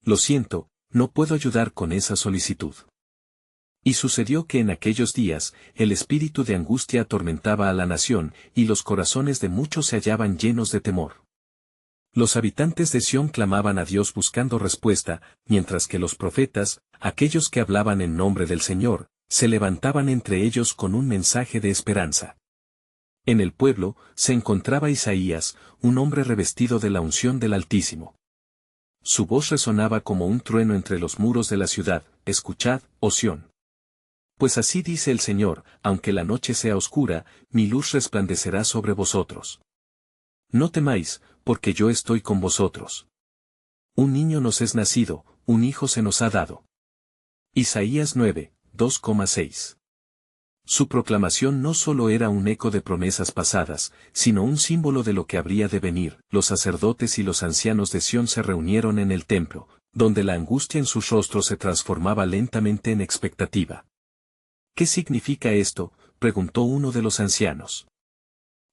Lo siento, no puedo ayudar con esa solicitud. Y sucedió que en aquellos días, el espíritu de angustia atormentaba a la nación, y los corazones de muchos se hallaban llenos de temor. Los habitantes de Sión clamaban a Dios buscando respuesta, mientras que los profetas, aquellos que hablaban en nombre del Señor, se levantaban entre ellos con un mensaje de esperanza. En el pueblo, se encontraba Isaías, un hombre revestido de la unción del Altísimo. Su voz resonaba como un trueno entre los muros de la ciudad: escuchad, oh Sión. Pues así dice el Señor, aunque la noche sea oscura, mi luz resplandecerá sobre vosotros. No temáis, porque yo estoy con vosotros. Un niño nos es nacido, un hijo se nos ha dado. Isaías 9, 2,6. Su proclamación no solo era un eco de promesas pasadas, sino un símbolo de lo que habría de venir. Los sacerdotes y los ancianos de Sión se reunieron en el templo, donde la angustia en sus rostros se transformaba lentamente en expectativa. ¿Qué significa esto?, preguntó uno de los ancianos.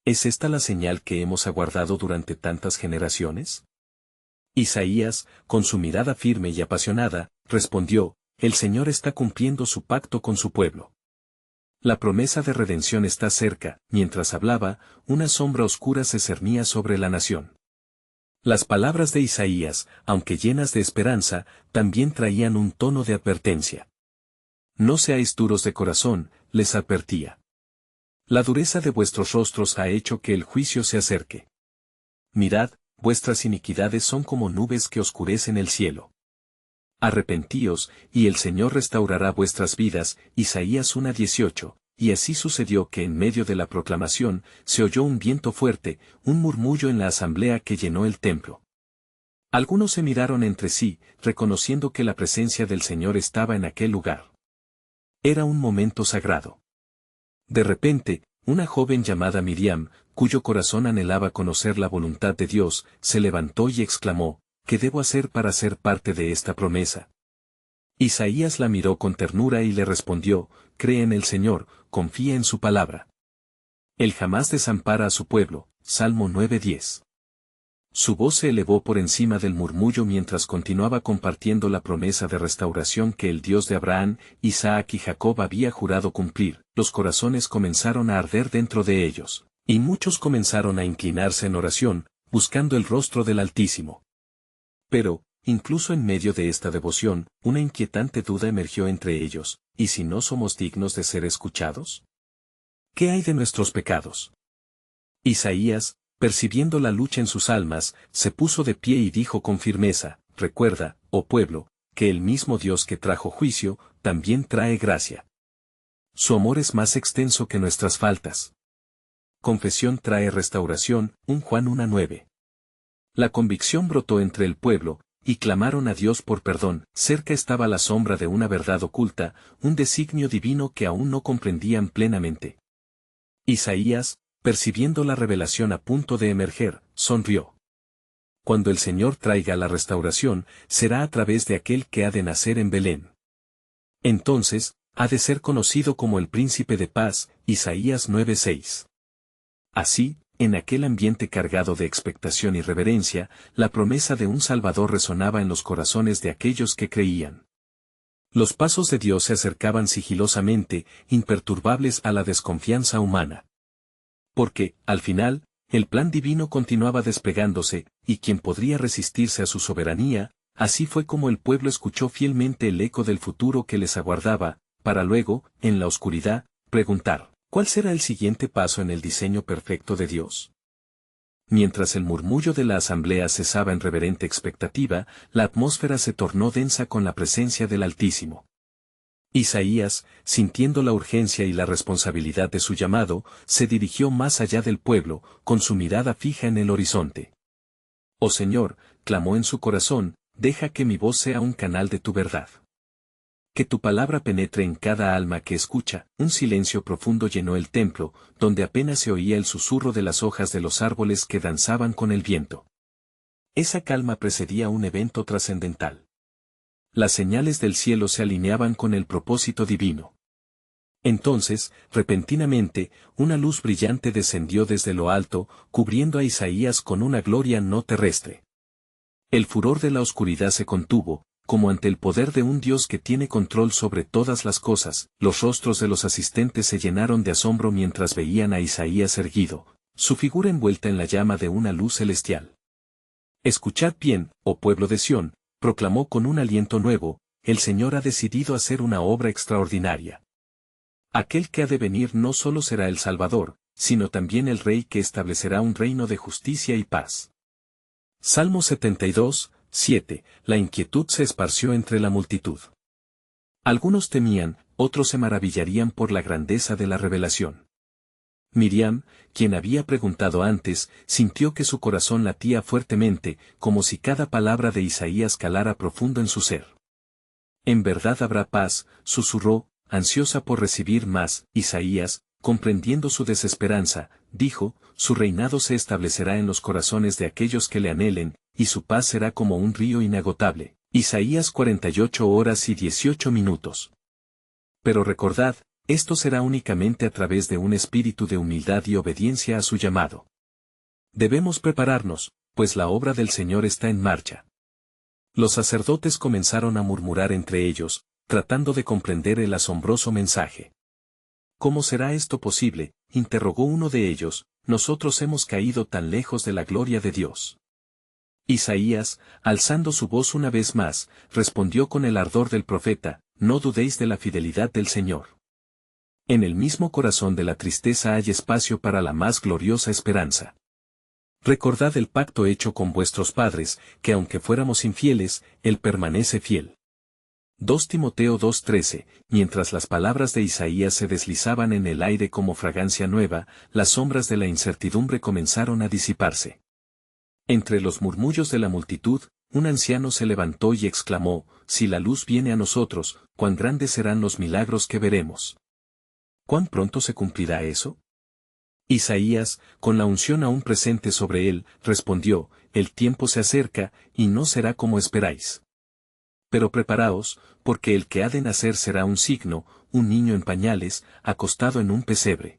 ¿Es esta la señal que hemos aguardado durante tantas generaciones? Isaías, con su mirada firme y apasionada, respondió: el Señor está cumpliendo su pacto con su pueblo. La promesa de redención está cerca. Mientras hablaba, una sombra oscura se cernía sobre la nación. Las palabras de Isaías, aunque llenas de esperanza, también traían un tono de advertencia. No seáis duros de corazón, les advertía. La dureza de vuestros rostros ha hecho que el juicio se acerque. Mirad, vuestras iniquidades son como nubes que oscurecen el cielo. Arrepentíos, y el Señor restaurará vuestras vidas. Isaías 1:18. Y así sucedió que en medio de la proclamación, se oyó un viento fuerte, un murmullo en la asamblea que llenó el templo. Algunos se miraron entre sí, reconociendo que la presencia del Señor estaba en aquel lugar. Era un momento sagrado. De repente, una joven llamada Miriam, cuyo corazón anhelaba conocer la voluntad de Dios, se levantó y exclamó: ¿qué debo hacer para ser parte de esta promesa? Isaías la miró con ternura y le respondió: cree en el Señor, confía en su palabra. Él jamás desampara a su pueblo. Salmo 9:10. Su voz se elevó por encima del murmullo mientras continuaba compartiendo la promesa de restauración que el Dios de Abraham, Isaac y Jacob había jurado cumplir. Los corazones comenzaron a arder dentro de ellos, y muchos comenzaron a inclinarse en oración, buscando el rostro del Altísimo. Pero, incluso en medio de esta devoción, una inquietante duda emergió entre ellos: ¿y si no somos dignos de ser escuchados? ¿Qué hay de nuestros pecados? Isaías, percibiendo la lucha en sus almas, se puso de pie y dijo con firmeza: recuerda, oh pueblo, que el mismo Dios que trajo juicio, también trae gracia. Su amor es más extenso que nuestras faltas. Confesión trae restauración. 1 Juan 1:9. La convicción brotó entre el pueblo, y clamaron a Dios por perdón. Cerca estaba la sombra de una verdad oculta, un designio divino que aún no comprendían plenamente. Isaías, percibiendo la revelación a punto de emerger, sonrió. Cuando el Señor traiga la restauración, será a través de aquel que ha de nacer en Belén. Entonces, ha de ser conocido como el Príncipe de Paz. Isaías 9:6. Así, en aquel ambiente cargado de expectación y reverencia, la promesa de un Salvador resonaba en los corazones de aquellos que creían. Los pasos de Dios se acercaban sigilosamente, imperturbables a la desconfianza humana. Porque, al final, el plan divino continuaba desplegándose, y quien podría resistirse a su soberanía. Así fue como el pueblo escuchó fielmente el eco del futuro que les aguardaba, para luego, en la oscuridad, preguntar: ¿cuál será el siguiente paso en el diseño perfecto de Dios? Mientras el murmullo de la asamblea cesaba en reverente expectativa, la atmósfera se tornó densa con la presencia del Altísimo. Isaías, sintiendo la urgencia y la responsabilidad de su llamado, se dirigió más allá del pueblo, con su mirada fija en el horizonte. «Oh Señor», clamó en su corazón, «deja que mi voz sea un canal de tu verdad. Que tu palabra penetre en cada alma que escucha». Un silencio profundo llenó el templo, donde apenas se oía el susurro de las hojas de los árboles que danzaban con el viento. Esa calma precedía un evento trascendental. Las señales del cielo se alineaban con el propósito divino. Entonces, repentinamente, una luz brillante descendió desde lo alto, cubriendo a Isaías con una gloria no terrestre. El furor de la oscuridad se contuvo, como ante el poder de un Dios que tiene control sobre todas las cosas. Los rostros de los asistentes se llenaron de asombro mientras veían a Isaías erguido, su figura envuelta en la llama de una luz celestial. Escuchad bien, oh pueblo de Sión, proclamó con un aliento nuevo, el Señor ha decidido hacer una obra extraordinaria. Aquel que ha de venir no solo será el Salvador, sino también el Rey que establecerá un reino de justicia y paz. Salmo 72, 7. La inquietud se esparció entre la multitud. Algunos temían, otros se maravillarían por la grandeza de la revelación. Miriam, quien había preguntado antes, sintió que su corazón latía fuertemente, como si cada palabra de Isaías calara profundo en su ser. En verdad habrá paz, susurró, ansiosa por recibir más. Isaías, comprendiendo su desesperanza, dijo, su reinado se establecerá en los corazones de aquellos que le anhelen, y su paz será como un río inagotable. Isaías 48 horas y 18 minutos. Pero recordad, esto será únicamente a través de un espíritu de humildad y obediencia a su llamado. Debemos prepararnos, pues la obra del Señor está en marcha. Los sacerdotes comenzaron a murmurar entre ellos, tratando de comprender el asombroso mensaje. ¿Cómo será esto posible?, interrogó uno de ellos, nosotros hemos caído tan lejos de la gloria de Dios. Isaías, alzando su voz una vez más, respondió con el ardor del profeta, no dudéis de la fidelidad del Señor. En el mismo corazón de la tristeza hay espacio para la más gloriosa esperanza. Recordad el pacto hecho con vuestros padres, que aunque fuéramos infieles, Él permanece fiel. 2 Timoteo 2:13, mientras las palabras de Isaías se deslizaban en el aire como fragancia nueva, las sombras de la incertidumbre comenzaron a disiparse. Entre los murmullos de la multitud, un anciano se levantó y exclamó, si la luz viene a nosotros, cuán grandes serán los milagros que veremos. ¿Cuán pronto se cumplirá eso? Isaías, con la unción aún presente sobre él, respondió, el tiempo se acerca, y no será como esperáis. Pero preparaos, porque el que ha de nacer será un signo, un niño en pañales, acostado en un pesebre.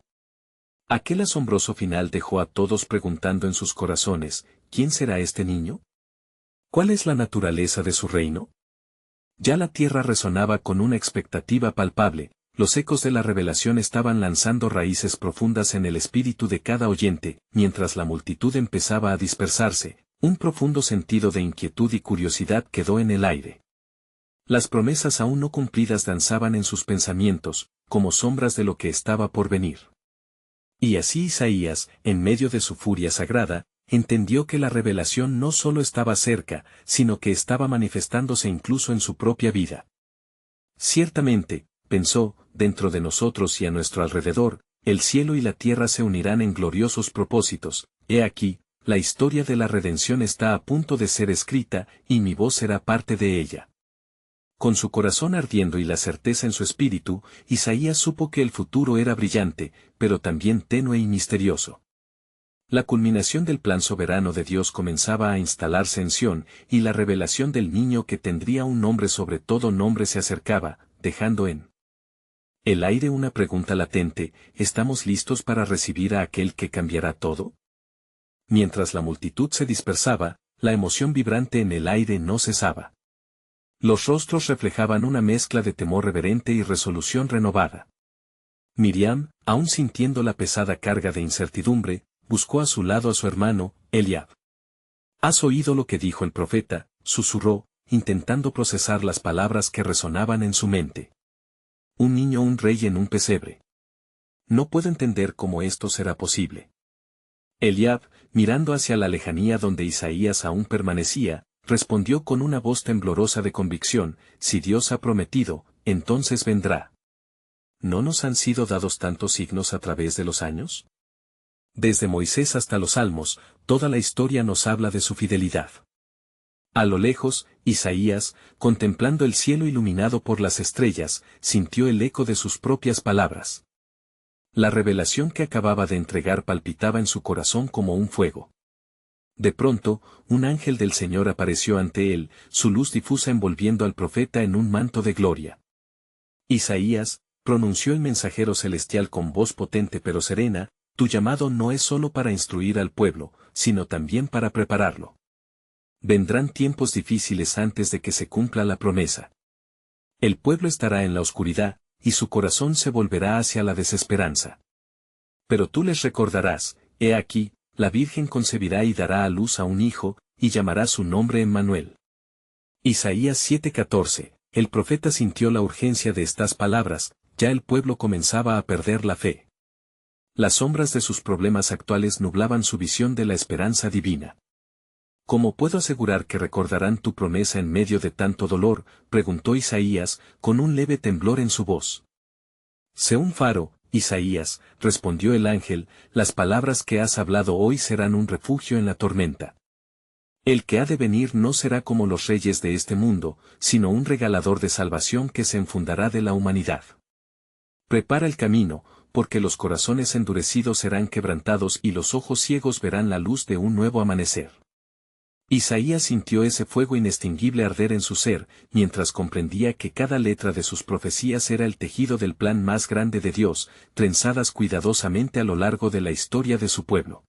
Aquel asombroso final dejó a todos preguntando en sus corazones, ¿quién será este niño? ¿Cuál es la naturaleza de su reino? Ya la tierra resonaba con una expectativa palpable. Los ecos de la revelación estaban lanzando raíces profundas en el espíritu de cada oyente, mientras la multitud empezaba a dispersarse, un profundo sentido de inquietud y curiosidad quedó en el aire. Las promesas aún no cumplidas danzaban en sus pensamientos, como sombras de lo que estaba por venir. Y así Isaías, en medio de su furia sagrada, entendió que la revelación no solo estaba cerca, sino que estaba manifestándose incluso en su propia vida. Ciertamente, pensó, dentro de nosotros y a nuestro alrededor, el cielo y la tierra se unirán en gloriosos propósitos. He aquí, la historia de la redención está a punto de ser escrita, y mi voz será parte de ella. Con su corazón ardiendo y la certeza en su espíritu, Isaías supo que el futuro era brillante, pero también tenue y misterioso. La culminación del plan soberano de Dios comenzaba a instalarse en Sión, y la revelación del niño que tendría un nombre sobre todo nombre se acercaba, dejando en el aire una pregunta latente, ¿estamos listos para recibir a aquel que cambiará todo? Mientras la multitud se dispersaba, la emoción vibrante en el aire no cesaba. Los rostros reflejaban una mezcla de temor reverente y resolución renovada. Miriam, aún sintiendo la pesada carga de incertidumbre, buscó a su lado a su hermano, Eliab. ¿Has oído lo que dijo el profeta?, susurró, intentando procesar las palabras que resonaban en su mente. Un niño, un rey en un pesebre. No puedo entender cómo esto será posible. Eliab, mirando hacia la lejanía donde Isaías aún permanecía, respondió con una voz temblorosa de convicción, si Dios ha prometido, entonces vendrá. ¿No nos han sido dados tantos signos a través de los años? Desde Moisés hasta los Salmos, toda la historia nos habla de su fidelidad. A lo lejos, Isaías, contemplando el cielo iluminado por las estrellas, sintió el eco de sus propias palabras. La revelación que acababa de entregar palpitaba en su corazón como un fuego. De pronto, un ángel del Señor apareció ante él, su luz difusa envolviendo al profeta en un manto de gloria. Isaías, pronunció el mensajero celestial con voz potente pero serena, tu llamado no es solo para instruir al pueblo, sino también para prepararlo. Vendrán tiempos difíciles antes de que se cumpla la promesa. El pueblo estará en la oscuridad, y su corazón se volverá hacia la desesperanza. Pero tú les recordarás, he aquí, la Virgen concebirá y dará a luz a un hijo, y llamará su nombre Emmanuel. Isaías 7:14. El profeta sintió la urgencia de estas palabras, ya el pueblo comenzaba a perder la fe. Las sombras de sus problemas actuales nublaban su visión de la esperanza divina. ¿Cómo puedo asegurar que recordarán tu promesa en medio de tanto dolor?, preguntó Isaías, con un leve temblor en su voz. Sé un faro, Isaías, respondió el ángel, las palabras que has hablado hoy serán un refugio en la tormenta. El que ha de venir no será como los reyes de este mundo, sino un regalador de salvación que se enfundará de la humanidad. Prepara el camino, porque los corazones endurecidos serán quebrantados y los ojos ciegos verán la luz de un nuevo amanecer. Isaías sintió ese fuego inextinguible arder en su ser, mientras comprendía que cada letra de sus profecías era el tejido del plan más grande de Dios, trenzadas cuidadosamente a lo largo de la historia de su pueblo.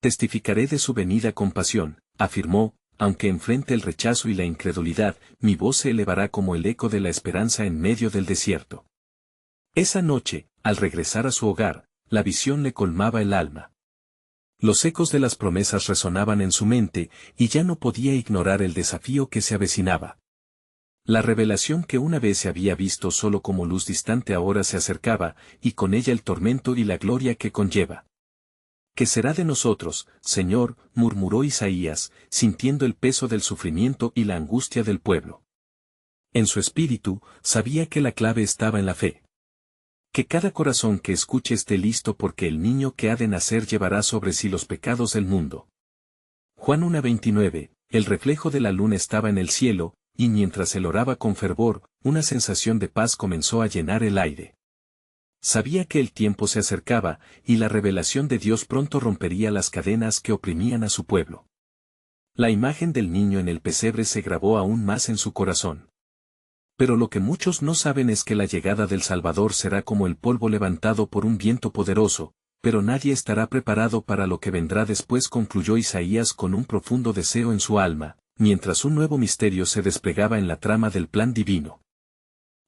Testificaré de su venida con pasión, afirmó, aunque enfrente el rechazo y la incredulidad, mi voz se elevará como el eco de la esperanza en medio del desierto. Esa noche, al regresar a su hogar, la visión le colmaba el alma. Los ecos de las promesas resonaban en su mente, y ya no podía ignorar el desafío que se avecinaba. La revelación que una vez se había visto solo como luz distante ahora se acercaba, y con ella el tormento y la gloria que conlleva. ¿Qué será de nosotros, Señor?, murmuró Isaías, sintiendo el peso del sufrimiento y la angustia del pueblo. En su espíritu, sabía que la clave estaba en la fe. Que cada corazón que escuche esté listo porque el niño que ha de nacer llevará sobre sí los pecados del mundo. Juan 1:29, el reflejo de la luna estaba en el cielo, y mientras él oraba con fervor, una sensación de paz comenzó a llenar el aire. Sabía que el tiempo se acercaba, y la revelación de Dios pronto rompería las cadenas que oprimían a su pueblo. La imagen del niño en el pesebre se grabó aún más en su corazón. Pero lo que muchos no saben es que la llegada del Salvador será como el polvo levantado por un viento poderoso, pero nadie estará preparado para lo que vendrá después, concluyó Isaías con un profundo deseo en su alma, mientras un nuevo misterio se desplegaba en la trama del plan divino.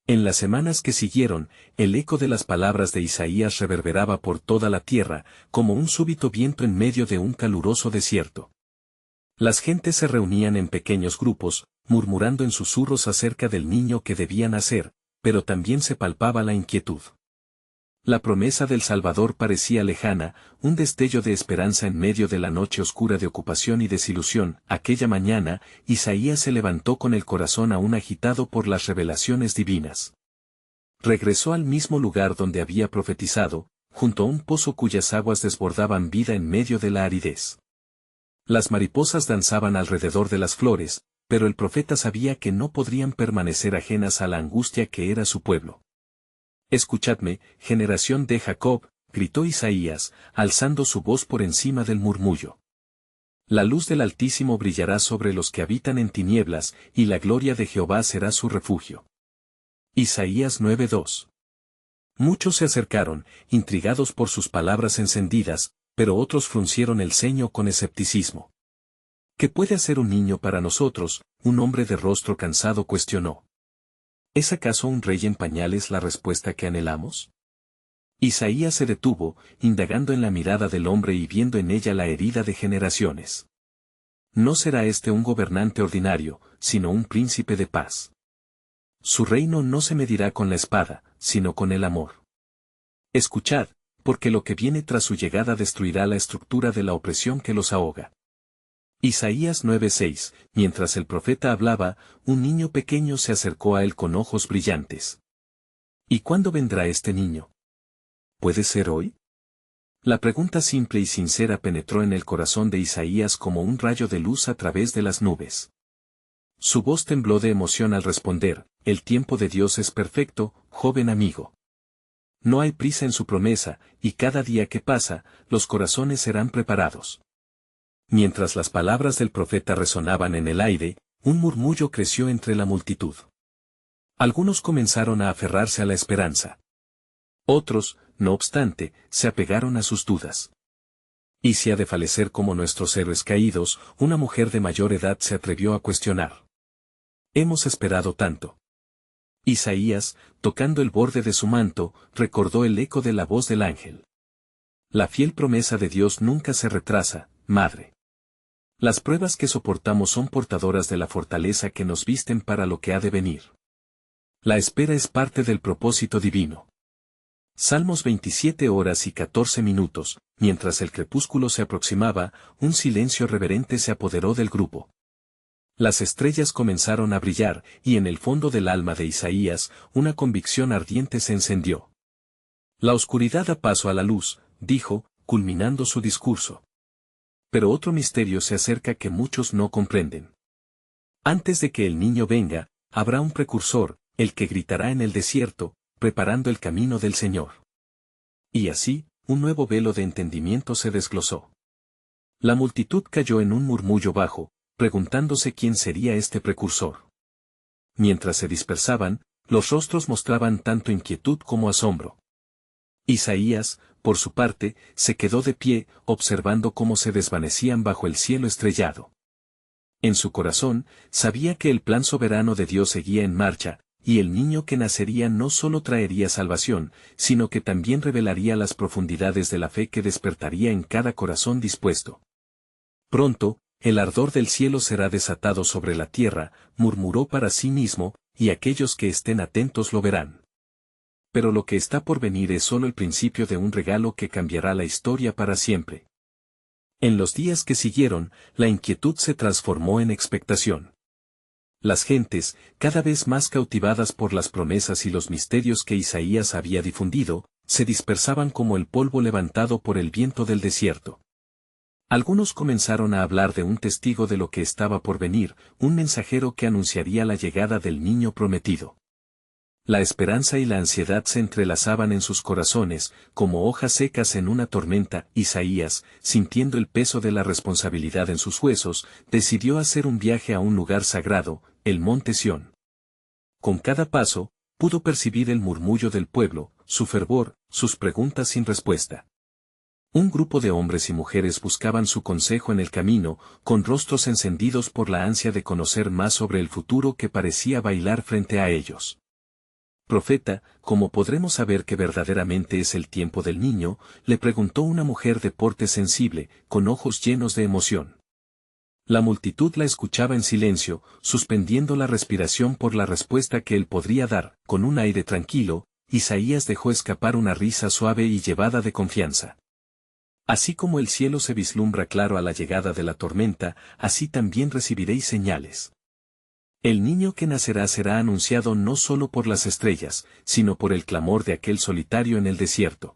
En las semanas que siguieron, el eco de las palabras de Isaías reverberaba por toda la tierra, como un súbito viento en medio de un caluroso desierto. Las gentes se reunían en pequeños grupos, murmurando en susurros acerca del niño que debía nacer, pero también se palpaba la inquietud. La promesa del Salvador parecía lejana, un destello de esperanza en medio de la noche oscura de ocupación y desilusión. Aquella mañana, Isaías se levantó con el corazón aún agitado por las revelaciones divinas. Regresó al mismo lugar donde había profetizado, junto a un pozo cuyas aguas desbordaban vida en medio de la aridez. Las mariposas danzaban alrededor de las flores, pero el profeta sabía que no podrían permanecer ajenas a la angustia que era su pueblo. Escuchadme, generación de Jacob, gritó Isaías, alzando su voz por encima del murmullo. La luz del Altísimo brillará sobre los que habitan en tinieblas, y la gloria de Jehová será su refugio. Isaías 9:2. Muchos se acercaron, intrigados por sus palabras encendidas, pero otros fruncieron el ceño con escepticismo. ¿Qué puede hacer un niño para nosotros?, un hombre de rostro cansado cuestionó. ¿Es acaso un rey en pañales la respuesta que anhelamos? Isaías se detuvo, indagando en la mirada del hombre y viendo en ella la herida de generaciones. No será este un gobernante ordinario, sino un príncipe de paz. Su reino no se medirá con la espada, sino con el amor. Escuchad, porque lo que viene tras su llegada destruirá la estructura de la opresión que los ahoga. Isaías 9:6, mientras el profeta hablaba, un niño pequeño se acercó a él con ojos brillantes. ¿Y cuándo vendrá este niño? ¿Puede ser hoy? La pregunta simple y sincera penetró en el corazón de Isaías como un rayo de luz a través de las nubes. Su voz tembló de emoción al responder, el tiempo de Dios es perfecto, joven amigo. No hay prisa en su promesa, y cada día que pasa, los corazones serán preparados. Mientras las palabras del profeta resonaban en el aire, un murmullo creció entre la multitud. Algunos comenzaron a aferrarse a la esperanza. Otros, no obstante, se apegaron a sus dudas. ¿Y si ha de falecer como nuestros héroes caídos? Una mujer de mayor edad se atrevió a cuestionar. Hemos esperado tanto. Isaías, tocando el borde de su manto, recordó el eco de la voz del ángel. La fiel promesa de Dios nunca se retrasa, madre. Las pruebas que soportamos son portadoras de la fortaleza que nos visten para lo que ha de venir. La espera es parte del propósito divino. Salmos 27 horas y 14 minutos, mientras el crepúsculo se aproximaba, un silencio reverente se apoderó del grupo. Las estrellas comenzaron a brillar, y en el fondo del alma de Isaías, una convicción ardiente se encendió. La oscuridad da paso a la luz, dijo, culminando su discurso. Pero otro misterio se acerca que muchos no comprenden. Antes de que el niño venga, habrá un precursor, el que gritará en el desierto, preparando el camino del Señor. Y así, un nuevo velo de entendimiento se desglosó. La multitud cayó en un murmullo bajo, preguntándose quién sería este precursor. Mientras se dispersaban, los rostros mostraban tanto inquietud como asombro. Isaías, por su parte, se quedó de pie, observando cómo se desvanecían bajo el cielo estrellado. En su corazón, sabía que el plan soberano de Dios seguía en marcha, y el niño que nacería no solo traería salvación, sino que también revelaría las profundidades de la fe que despertaría en cada corazón dispuesto. Pronto, el ardor del cielo será desatado sobre la tierra, murmuró para sí mismo, y aquellos que estén atentos lo verán. Pero lo que está por venir es solo el principio de un regalo que cambiará la historia para siempre. En los días que siguieron, la inquietud se transformó en expectación. Las gentes, cada vez más cautivadas por las promesas y los misterios que Isaías había difundido, se dispersaban como el polvo levantado por el viento del desierto. Algunos comenzaron a hablar de un testigo de lo que estaba por venir, un mensajero que anunciaría la llegada del niño prometido. La esperanza y la ansiedad se entrelazaban en sus corazones, como hojas secas en una tormenta. Isaías, sintiendo el peso de la responsabilidad en sus huesos, decidió hacer un viaje a un lugar sagrado, el monte Sión. Con cada paso, pudo percibir el murmullo del pueblo, su fervor, sus preguntas sin respuesta. Un grupo de hombres y mujeres buscaban su consejo en el camino, con rostros encendidos por la ansia de conocer más sobre el futuro que parecía bailar frente a ellos. Profeta, ¿cómo podremos saber que verdaderamente es el tiempo del niño?, le preguntó una mujer de porte sensible, con ojos llenos de emoción. La multitud la escuchaba en silencio, suspendiendo la respiración por la respuesta que él podría dar. Con un aire tranquilo, Isaías dejó escapar una risa suave y llevada de confianza. Así como el cielo se vislumbra claro a la llegada de la tormenta, así también recibiréis señales. El niño que nacerá será anunciado no solo por las estrellas, sino por el clamor de aquel solitario en el desierto.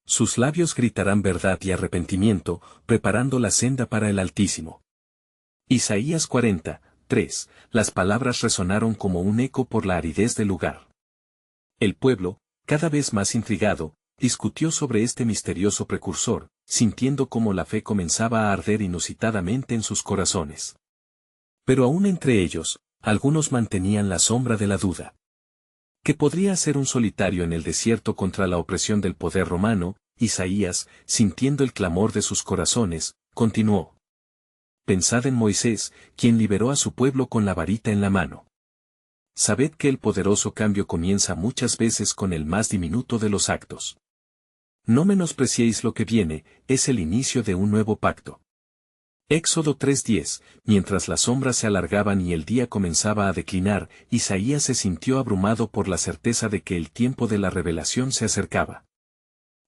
Sus labios gritarán verdad y arrepentimiento, preparando la senda para el Altísimo. Isaías 40:3. Las palabras resonaron como un eco por la aridez del lugar. El pueblo, cada vez más intrigado, discutió sobre este misterioso precursor, sintiendo cómo la fe comenzaba a arder inusitadamente en sus corazones. Pero aún entre ellos, algunos mantenían la sombra de la duda. ¿Qué podría hacer un solitario en el desierto contra la opresión del poder romano? Isaías, sintiendo el clamor de sus corazones, continuó. Pensad en Moisés, quien liberó a su pueblo con la varita en la mano. Sabed que el poderoso cambio comienza muchas veces con el más diminuto de los actos. No menospreciéis lo que viene, es el inicio de un nuevo pacto. Éxodo 3:10. Mientras las sombras se alargaban y el día comenzaba a declinar, Isaías se sintió abrumado por la certeza de que el tiempo de la revelación se acercaba.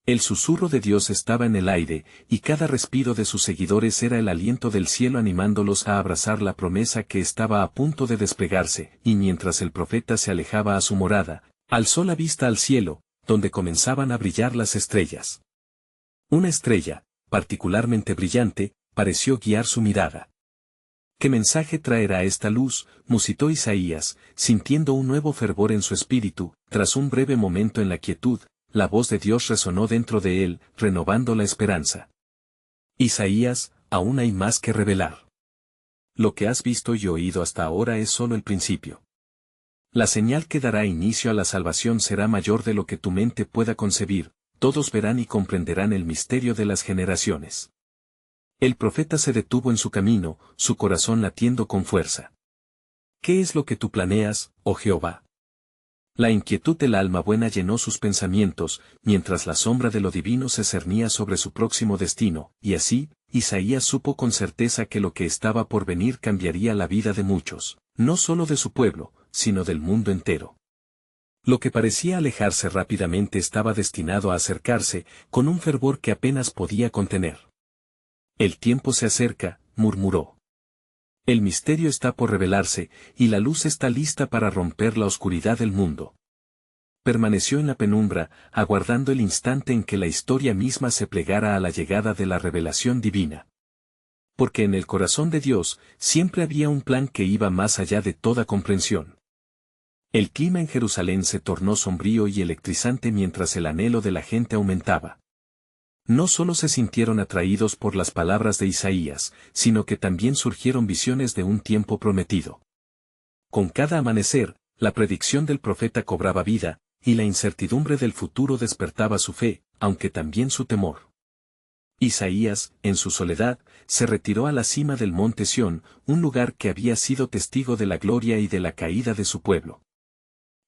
El susurro de Dios estaba en el aire, y cada respiro de sus seguidores era el aliento del cielo animándolos a abrazar la promesa que estaba a punto de desplegarse. Y mientras el profeta se alejaba a su morada, alzó la vista al cielo, donde comenzaban a brillar las estrellas. Una estrella, particularmente brillante, pareció guiar su mirada. ¿Qué mensaje traerá esta luz?, musitó Isaías, sintiendo un nuevo fervor en su espíritu. Tras un breve momento en la quietud, la voz de Dios resonó dentro de él, renovando la esperanza. Isaías, aún hay más que revelar. Lo que has visto y oído hasta ahora es solo el principio. La señal que dará inicio a la salvación será mayor de lo que tu mente pueda concebir. Todos verán y comprenderán el misterio de las generaciones. El profeta se detuvo en su camino, su corazón latiendo con fuerza. ¿Qué es lo que tú planeas, oh Jehová? La inquietud del alma buena llenó sus pensamientos, mientras la sombra de lo divino se cernía sobre su próximo destino, y así, Isaías supo con certeza que lo que estaba por venir cambiaría la vida de muchos, no solo de su pueblo, sino del mundo entero. Lo que parecía alejarse rápidamente estaba destinado a acercarse, con un fervor que apenas podía contener. El tiempo se acerca, murmuró. El misterio está por revelarse, y la luz está lista para romper la oscuridad del mundo. Permaneció en la penumbra, aguardando el instante en que la historia misma se plegara a la llegada de la revelación divina. Porque en el corazón de Dios siempre había un plan que iba más allá de toda comprensión. El clima en Jerusalén se tornó sombrío y electrizante mientras el anhelo de la gente aumentaba. No solo se sintieron atraídos por las palabras de Isaías, sino que también surgieron visiones de un tiempo prometido. Con cada amanecer, la predicción del profeta cobraba vida, y la incertidumbre del futuro despertaba su fe, aunque también su temor. Isaías, en su soledad, se retiró a la cima del monte Sión, un lugar que había sido testigo de la gloria y de la caída de su pueblo.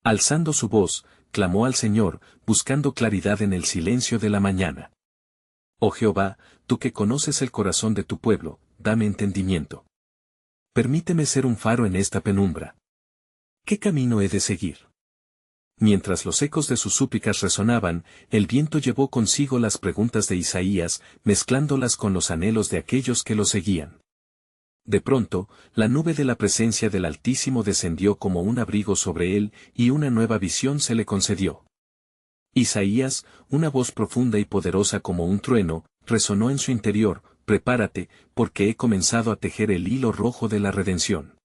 Alzando su voz, clamó al Señor, buscando claridad en el silencio de la mañana. Oh Jehová, tú que conoces el corazón de tu pueblo, dame entendimiento. Permíteme ser un faro en esta penumbra. ¿Qué camino he de seguir? Mientras los ecos de sus súplicas resonaban, el viento llevó consigo las preguntas de Isaías, mezclándolas con los anhelos de aquellos que lo seguían. De pronto, la nube de la presencia del Altísimo descendió como un abrigo sobre él, y una nueva visión se le concedió. Isaías, una voz profunda y poderosa como un trueno, resonó en su interior: prepárate, porque he comenzado a tejer el hilo rojo de la redención.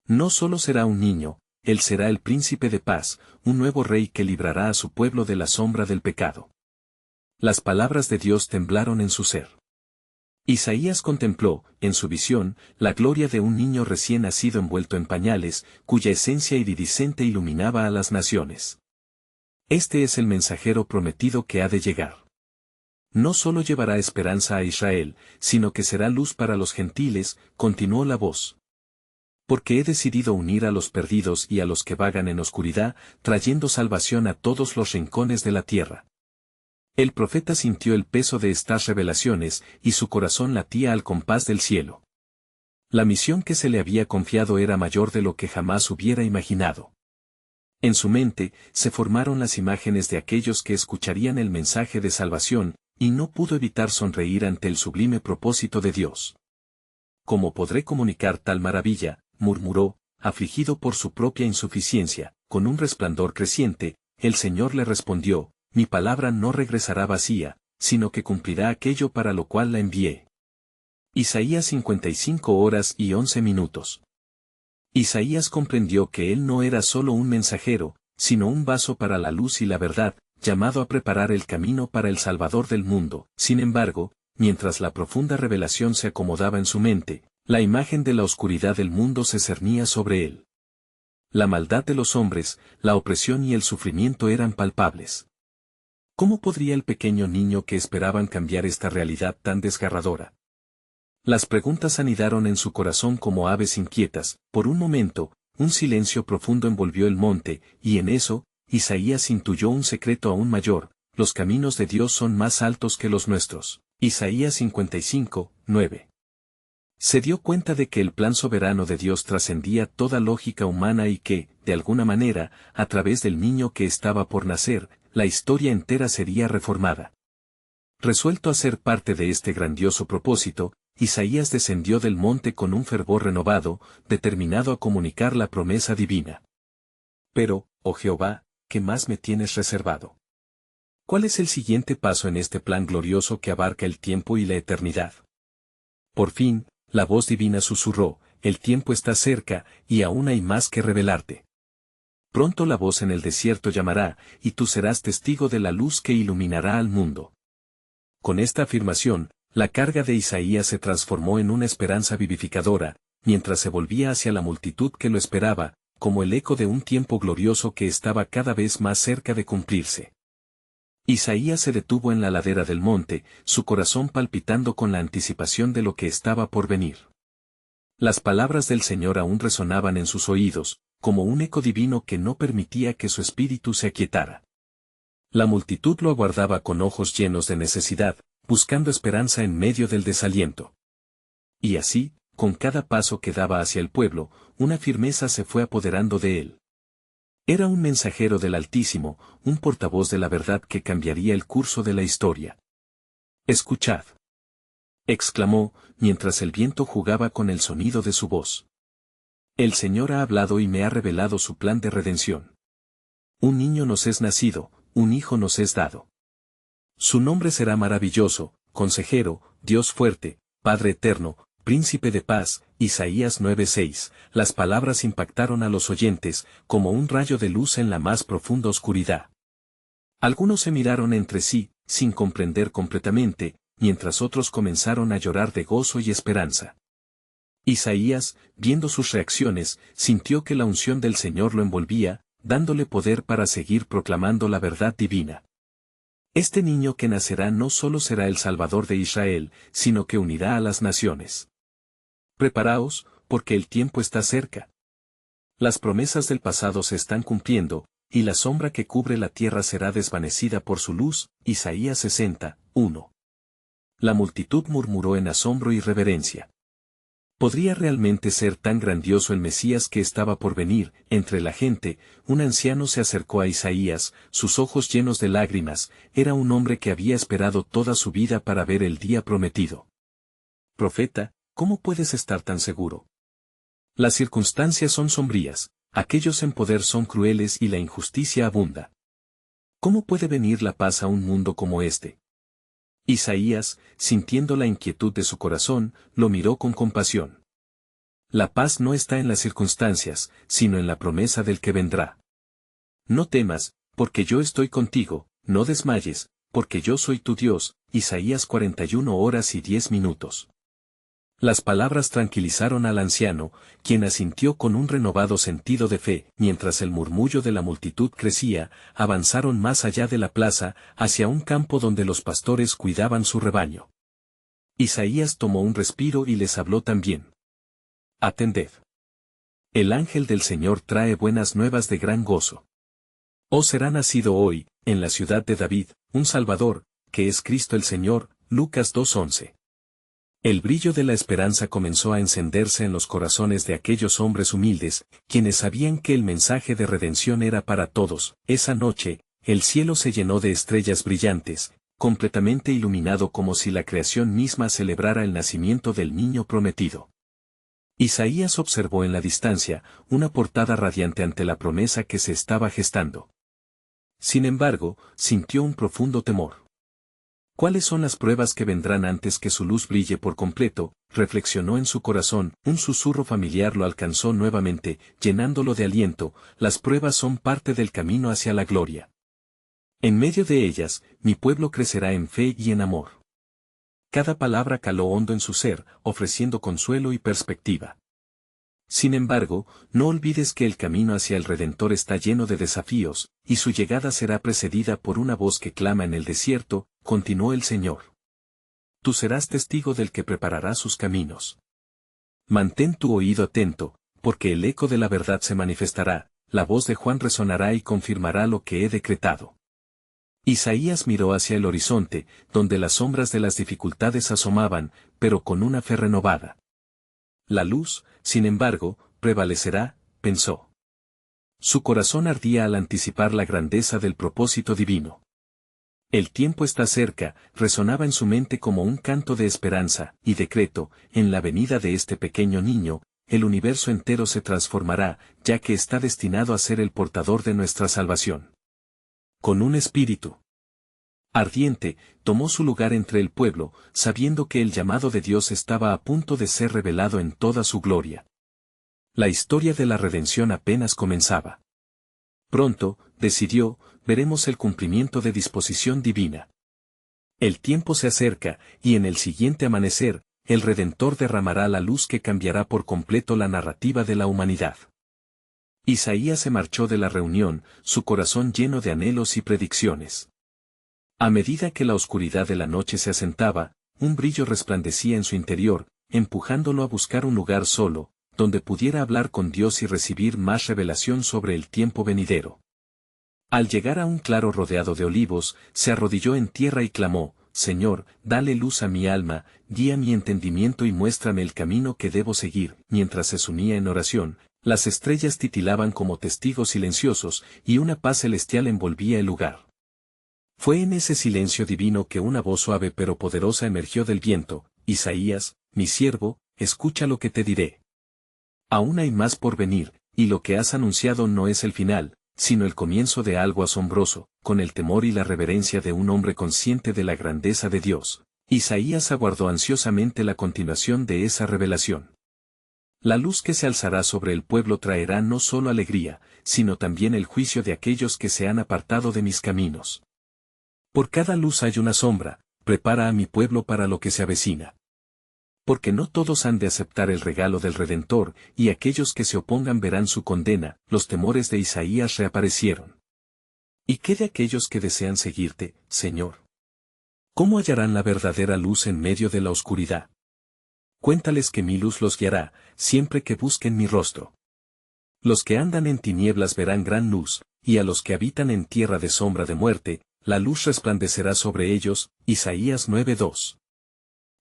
No solo será un niño, él será el príncipe de paz, un nuevo rey que librará a su pueblo de la sombra del pecado. Las palabras de Dios temblaron en su ser. Isaías contempló, en su visión, la gloria de un niño recién nacido envuelto en pañales, cuya esencia iridiscente iluminaba a las naciones. Este es el mensajero prometido que ha de llegar. No solo llevará esperanza a Israel, sino que será luz para los gentiles, continuó la voz. Porque he decidido unir a los perdidos y a los que vagan en oscuridad, trayendo salvación a todos los rincones de la tierra. El profeta sintió el peso de estas revelaciones, y su corazón latía al compás del cielo. La misión que se le había confiado era mayor de lo que jamás hubiera imaginado. En su mente, se formaron las imágenes de aquellos que escucharían el mensaje de salvación, y no pudo evitar sonreír ante el sublime propósito de Dios. ¿Cómo podré comunicar tal maravilla?, murmuró, afligido por su propia insuficiencia. Con un resplandor creciente, el Señor le respondió: mi palabra no regresará vacía, sino que cumplirá aquello para lo cual la envié. Isaías 55:11. Isaías comprendió que él no era solo un mensajero, sino un vaso para la luz y la verdad, llamado a preparar el camino para el Salvador del mundo. Sin embargo, mientras la profunda revelación se acomodaba en su mente, la imagen de la oscuridad del mundo se cernía sobre él. La maldad de los hombres, la opresión y el sufrimiento eran palpables. ¿Cómo podría el pequeño niño que esperaban cambiar esta realidad tan desgarradora? Las preguntas anidaron en su corazón como aves inquietas. Por un momento, un silencio profundo envolvió el monte, y en eso, Isaías intuyó un secreto aún mayor: los caminos de Dios son más altos que los nuestros. Isaías 55:9. Se dio cuenta de que el plan soberano de Dios trascendía toda lógica humana y que, de alguna manera, a través del niño que estaba por nacer, la historia entera sería reformada. Resuelto a ser parte de este grandioso propósito, Isaías descendió del monte con un fervor renovado, determinado a comunicar la promesa divina. Pero, oh Jehová, ¿qué más me tienes reservado? ¿Cuál es el siguiente paso en este plan glorioso que abarca el tiempo y la eternidad? Por fin, la voz divina susurró: el tiempo está cerca, y aún hay más que revelarte. Pronto la voz en el desierto llamará, y tú serás testigo de la luz que iluminará al mundo. Con esta afirmación, la carga de Isaías se transformó en una esperanza vivificadora, mientras se volvía hacia la multitud que lo esperaba, como el eco de un tiempo glorioso que estaba cada vez más cerca de cumplirse. Isaías se detuvo en la ladera del monte, su corazón palpitando con la anticipación de lo que estaba por venir. Las palabras del Señor aún resonaban en sus oídos, como un eco divino que no permitía que su espíritu se aquietara. La multitud lo aguardaba con ojos llenos de necesidad, buscando esperanza en medio del desaliento. Y así, con cada paso que daba hacia el pueblo, una firmeza se fue apoderando de él. Era un mensajero del Altísimo, un portavoz de la verdad que cambiaría el curso de la historia. «Escuchad», exclamó, mientras el viento jugaba con el sonido de su voz. «El Señor ha hablado y me ha revelado su plan de redención. Un niño nos es nacido, un hijo nos es dado. Su nombre será maravilloso, consejero, Dios fuerte, Padre eterno, Príncipe de paz». Isaías 9:6. Las palabras impactaron a los oyentes, como un rayo de luz en la más profunda oscuridad. Algunos se miraron entre sí, sin comprender completamente, mientras otros comenzaron a llorar de gozo y esperanza. Isaías, viendo sus reacciones, sintió que la unción del Señor lo envolvía, dándole poder para seguir proclamando la verdad divina. Este niño que nacerá no solo será el Salvador de Israel, sino que unirá a las naciones. Preparaos, porque el tiempo está cerca. Las promesas del pasado se están cumpliendo, y la sombra que cubre la tierra será desvanecida por su luz. Isaías 60:1. La multitud murmuró en asombro y reverencia. ¿Podría realmente ser tan grandioso el Mesías que estaba por venir? Entre la gente, un anciano se acercó a Isaías, sus ojos llenos de lágrimas. Era un hombre que había esperado toda su vida para ver el día prometido. Profeta, ¿cómo puedes estar tan seguro? Las circunstancias son sombrías, aquellos en poder son crueles y la injusticia abunda. ¿Cómo puede venir la paz a un mundo como este? Isaías, sintiendo la inquietud de su corazón, lo miró con compasión. La paz no está en las circunstancias, sino en la promesa del que vendrá. No temas, porque yo estoy contigo, no desmayes, porque yo soy tu Dios. Isaías 41:10. Las palabras tranquilizaron al anciano, quien asintió con un renovado sentido de fe. Mientras el murmullo de la multitud crecía, avanzaron más allá de la plaza, hacia un campo donde los pastores cuidaban su rebaño. Isaías tomó un respiro y les habló también. «Atended. El ángel del Señor trae buenas nuevas de gran gozo. Os será nacido hoy, en la ciudad de David, un Salvador, que es Cristo el Señor». Lucas 2:11. El brillo de la esperanza comenzó a encenderse en los corazones de aquellos hombres humildes, quienes sabían que el mensaje de redención era para todos. Esa noche, el cielo se llenó de estrellas brillantes, completamente iluminado como si la creación misma celebrara el nacimiento del niño prometido. Isaías observó en la distancia una portada radiante ante la promesa que se estaba gestando. Sin embargo, sintió un profundo temor. ¿Cuáles son las pruebas que vendrán antes que su luz brille por completo? Reflexionó en su corazón. Un susurro familiar lo alcanzó nuevamente, llenándolo de aliento. Las pruebas son parte del camino hacia la gloria. En medio de ellas, mi pueblo crecerá en fe y en amor. Cada palabra caló hondo en su ser, ofreciendo consuelo y perspectiva. Sin embargo, no olvides que el camino hacia el Redentor está lleno de desafíos, y su llegada será precedida por una voz que clama en el desierto. Continuó el Señor. Tú serás testigo del que preparará sus caminos. Mantén tu oído atento, porque el eco de la verdad se manifestará, la voz de Juan resonará y confirmará lo que he decretado. Isaías miró hacia el horizonte, donde las sombras de las dificultades asomaban, pero con una fe renovada. La luz, sin embargo, prevalecerá, pensó. Su corazón ardía al anticipar la grandeza del propósito divino. El tiempo está cerca, resonaba en su mente como un canto de esperanza y decreto. En la venida de este pequeño niño, el universo entero se transformará, ya que está destinado a ser el portador de nuestra salvación. Con un espíritu ardiente, tomó su lugar entre el pueblo, sabiendo que el llamado de Dios estaba a punto de ser revelado en toda su gloria. La historia de la redención apenas comenzaba. Pronto, decidió, veremos el cumplimiento de disposición divina. El tiempo se acerca, y en el siguiente amanecer, el Redentor derramará la luz que cambiará por completo la narrativa de la humanidad. Isaías se marchó de la reunión, su corazón lleno de anhelos y predicciones. A medida que la oscuridad de la noche se asentaba, un brillo resplandecía en su interior, empujándolo a buscar un lugar solo, donde pudiera hablar con Dios y recibir más revelación sobre el tiempo venidero. Al llegar a un claro rodeado de olivos, se arrodilló en tierra y clamó: Señor, dale luz a mi alma, guía mi entendimiento y muéstrame el camino que debo seguir. Mientras se sumía en oración, las estrellas titilaban como testigos silenciosos, y una paz celestial envolvía el lugar. Fue en ese silencio divino que una voz suave pero poderosa emergió del viento: Isaías, mi siervo, escucha lo que te diré. Aún hay más por venir, y lo que has anunciado no es el final, sino el comienzo de algo asombroso. Con el temor y la reverencia de un hombre consciente de la grandeza de Dios, Isaías aguardó ansiosamente la continuación de esa revelación. La luz que se alzará sobre el pueblo traerá no solo alegría, sino también el juicio de aquellos que se han apartado de mis caminos. Por cada luz hay una sombra, prepara a mi pueblo para lo que se avecina. Porque no todos han de aceptar el regalo del Redentor, y aquellos que se opongan verán su condena. Los temores de Isaías reaparecieron. ¿Y qué de aquellos que desean seguirte, Señor? ¿Cómo hallarán la verdadera luz en medio de la oscuridad? Cuéntales que mi luz los guiará, siempre que busquen mi rostro. Los que andan en tinieblas verán gran luz, y a los que habitan en tierra de sombra de muerte, la luz resplandecerá sobre ellos. Isaías 9:2.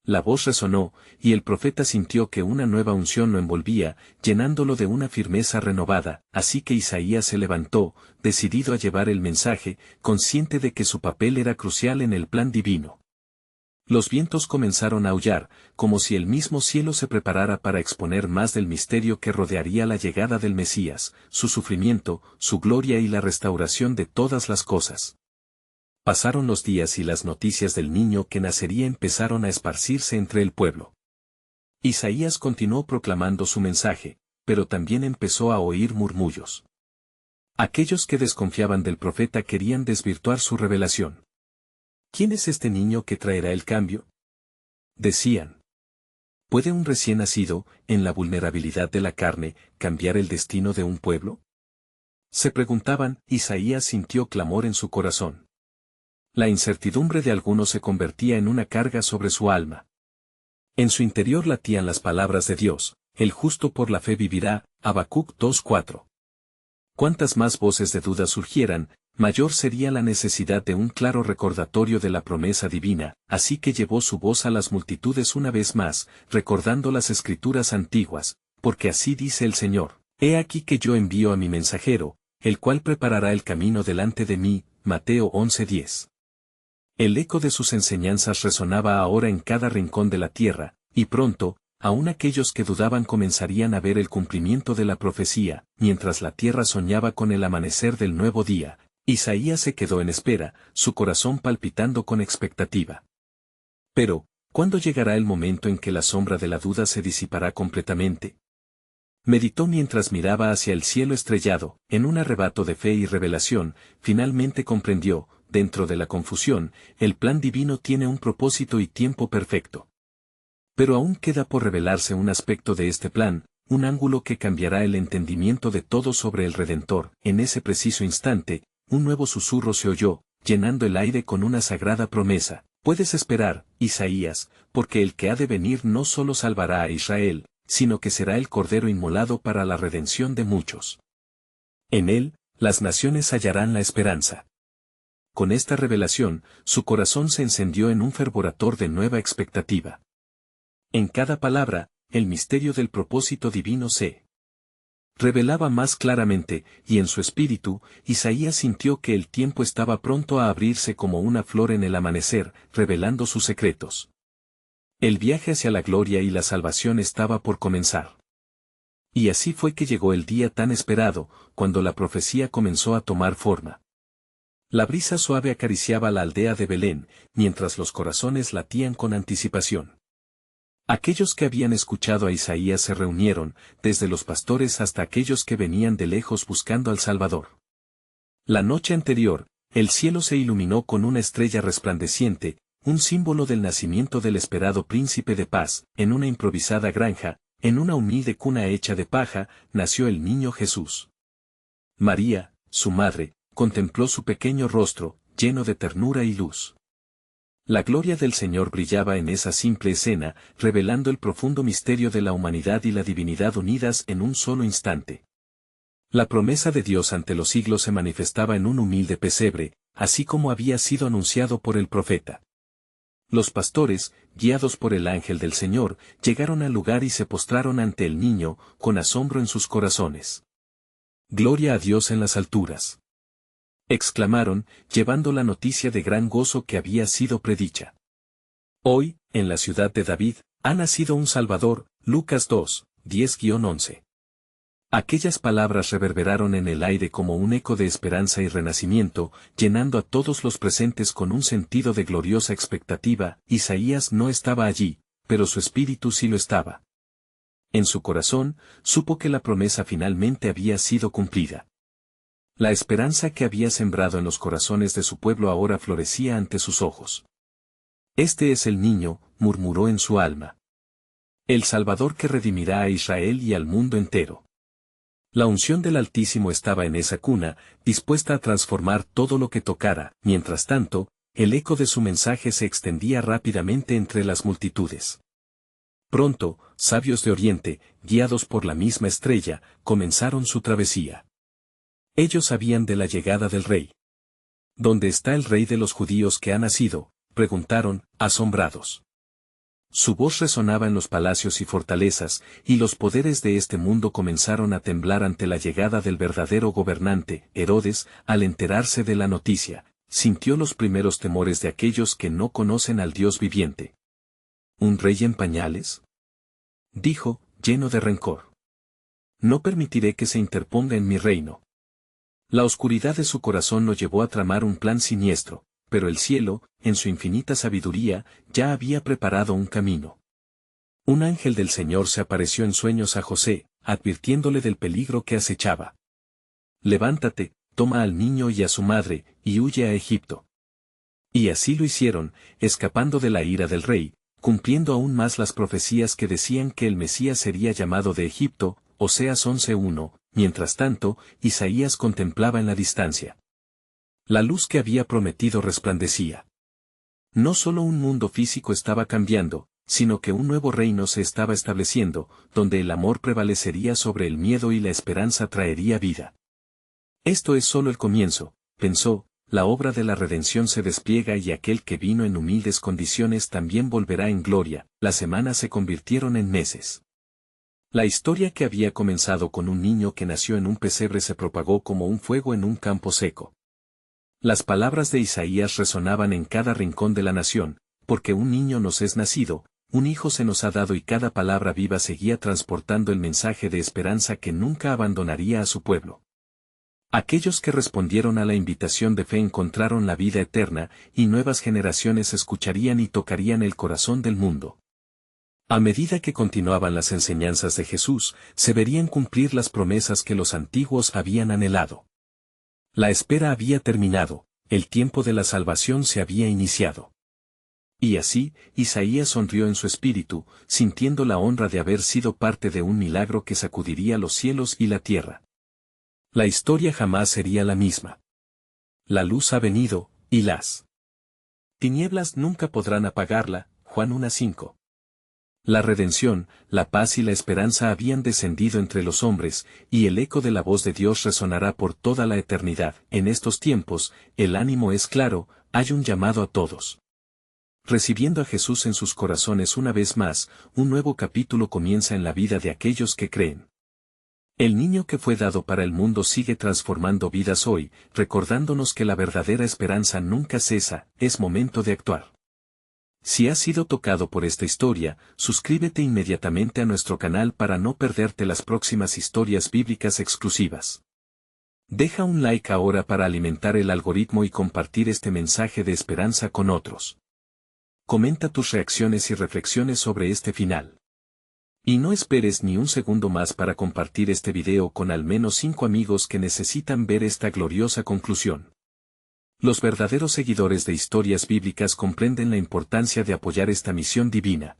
La voz resonó, y el profeta sintió que una nueva unción lo envolvía, llenándolo de una firmeza renovada. Así que Isaías se levantó, decidido a llevar el mensaje, consciente de que su papel era crucial en el plan divino. Los vientos comenzaron a aullar, como si el mismo cielo se preparara para exponer más del misterio que rodearía la llegada del Mesías, su sufrimiento, su gloria y la restauración de todas las cosas. Pasaron los días y las noticias del niño que nacería empezaron a esparcirse entre el pueblo. Isaías continuó proclamando su mensaje, pero también empezó a oír murmullos. Aquellos que desconfiaban del profeta querían desvirtuar su revelación. ¿Quién es este niño que traerá el cambio?, decían. ¿Puede un recién nacido, en la vulnerabilidad de la carne, cambiar el destino de un pueblo?, se preguntaban. Isaías sintió clamor en su corazón. La incertidumbre de algunos se convertía en una carga sobre su alma. En su interior latían las palabras de Dios: el justo por la fe vivirá. Habacuc 2:4. Cuantas más voces de duda surgieran, mayor sería la necesidad de un claro recordatorio de la promesa divina. Así que llevó su voz a las multitudes una vez más, recordando las escrituras antiguas: porque así dice el Señor: He aquí que yo envío a mi mensajero, el cual preparará el camino delante de mí. Mateo 11:10. El eco de sus enseñanzas resonaba ahora en cada rincón de la tierra, y pronto, aun aquellos que dudaban comenzarían a ver el cumplimiento de la profecía. Mientras la tierra soñaba con el amanecer del nuevo día, Isaías se quedó en espera, su corazón palpitando con expectativa. Pero, ¿cuándo llegará el momento en que la sombra de la duda se disipará completamente? Meditó mientras miraba hacia el cielo estrellado. En un arrebato de fe y revelación, finalmente comprendió: dentro de la confusión, el plan divino tiene un propósito y tiempo perfecto. Pero aún queda por revelarse un aspecto de este plan, un ángulo que cambiará el entendimiento de todos sobre el Redentor. En ese preciso instante, un nuevo susurro se oyó, llenando el aire con una sagrada promesa: puedes esperar, Isaías, porque el que ha de venir no solo salvará a Israel, sino que será el Cordero inmolado para la redención de muchos. En él, las naciones hallarán la esperanza. Con esta revelación, su corazón se encendió en un fervorator de nueva expectativa. En cada palabra, el misterio del propósito divino se revelaba más claramente, y en su espíritu, Isaías sintió que el tiempo estaba pronto a abrirse como una flor en el amanecer, revelando sus secretos. El viaje hacia la gloria y la salvación estaba por comenzar. Y así fue que llegó el día tan esperado, cuando la profecía comenzó a tomar forma. La brisa suave acariciaba la aldea de Belén, mientras los corazones latían con anticipación. Aquellos que habían escuchado a Isaías se reunieron, desde los pastores hasta aquellos que venían de lejos buscando al Salvador. La noche anterior, el cielo se iluminó con una estrella resplandeciente, un símbolo del nacimiento del esperado príncipe de paz. En una improvisada granja, en una humilde cuna hecha de paja, nació el niño Jesús. María, su madre, contempló su pequeño rostro, lleno de ternura y luz. La gloria del Señor brillaba en esa simple escena, revelando el profundo misterio de la humanidad y la divinidad unidas en un solo instante. La promesa de Dios ante los siglos se manifestaba en un humilde pesebre, así como había sido anunciado por el profeta. Los pastores, guiados por el ángel del Señor, llegaron al lugar y se postraron ante el niño, con asombro en sus corazones. «Gloria a Dios en las alturas», exclamaron, llevando la noticia de gran gozo que había sido predicha. Hoy, en la ciudad de David, ha nacido un Salvador. Lucas 2, 10-11. Aquellas palabras reverberaron en el aire como un eco de esperanza y renacimiento, llenando a todos los presentes con un sentido de gloriosa expectativa. Isaías no estaba allí, pero su espíritu sí lo estaba. En su corazón, supo que la promesa finalmente había sido cumplida. La esperanza que había sembrado en los corazones de su pueblo ahora florecía ante sus ojos. «Este es el niño», murmuró en su alma. «El Salvador que redimirá a Israel y al mundo entero». La unción del Altísimo estaba en esa cuna, dispuesta a transformar todo lo que tocara. Mientras tanto, el eco de su mensaje se extendía rápidamente entre las multitudes. Pronto, sabios de Oriente, guiados por la misma estrella, comenzaron su travesía. Ellos sabían de la llegada del rey. «¿Dónde está el rey de los judíos que ha nacido?», preguntaron, asombrados. Su voz resonaba en los palacios y fortalezas, y los poderes de este mundo comenzaron a temblar ante la llegada del verdadero gobernante. Herodes, al enterarse de la noticia, sintió los primeros temores de aquellos que no conocen al Dios viviente. «¿Un rey en pañales?», dijo, lleno de rencor. «No permitiré que se interponga en mi reino». La oscuridad de su corazón lo llevó a tramar un plan siniestro, pero el cielo, en su infinita sabiduría, ya había preparado un camino. Un ángel del Señor se apareció en sueños a José, advirtiéndole del peligro que acechaba. «Levántate, toma al niño y a su madre, y huye a Egipto». Y así lo hicieron, escapando de la ira del rey, cumpliendo aún más las profecías que decían que el Mesías sería llamado de Egipto. Oseas 11:1. Mientras tanto, Isaías contemplaba en la distancia. La luz que había prometido resplandecía. No solo un mundo físico estaba cambiando, sino que un nuevo reino se estaba estableciendo, donde el amor prevalecería sobre el miedo y la esperanza traería vida. Esto es solo el comienzo, pensó, la obra de la redención se despliega y aquel que vino en humildes condiciones también volverá en gloria. Las semanas se convirtieron en meses. La historia que había comenzado con un niño que nació en un pesebre se propagó como un fuego en un campo seco. Las palabras de Isaías resonaban en cada rincón de la nación, porque un niño nos es nacido, un hijo se nos ha dado y cada palabra viva seguía transportando el mensaje de esperanza que nunca abandonaría a su pueblo. Aquellos que respondieron a la invitación de fe encontraron la vida eterna, y nuevas generaciones escucharían y tocarían el corazón del mundo. A medida que continuaban las enseñanzas de Jesús, se verían cumplir las promesas que los antiguos habían anhelado. La espera había terminado, el tiempo de la salvación se había iniciado. Y así, Isaías sonrió en su espíritu, sintiendo la honra de haber sido parte de un milagro que sacudiría los cielos y la tierra. La historia jamás sería la misma. La luz ha venido, y las tinieblas nunca podrán apagarla. Juan 1:5. La redención, la paz y la esperanza habían descendido entre los hombres, y el eco de la voz de Dios resonará por toda la eternidad. En estos tiempos, el ánimo es claro, hay un llamado a todos. Recibiendo a Jesús en sus corazones una vez más, un nuevo capítulo comienza en la vida de aquellos que creen. El niño que fue dado para el mundo sigue transformando vidas hoy, recordándonos que la verdadera esperanza nunca cesa. Es momento de actuar. Si has sido tocado por esta historia, suscríbete inmediatamente a nuestro canal para no perderte las próximas historias bíblicas exclusivas. Deja un like ahora para alimentar el algoritmo y compartir este mensaje de esperanza con otros. Comenta tus reacciones y reflexiones sobre este final. Y no esperes ni un segundo más para compartir este video con al menos 5 amigos que necesitan ver esta gloriosa conclusión. Los verdaderos seguidores de historias bíblicas comprenden la importancia de apoyar esta misión divina.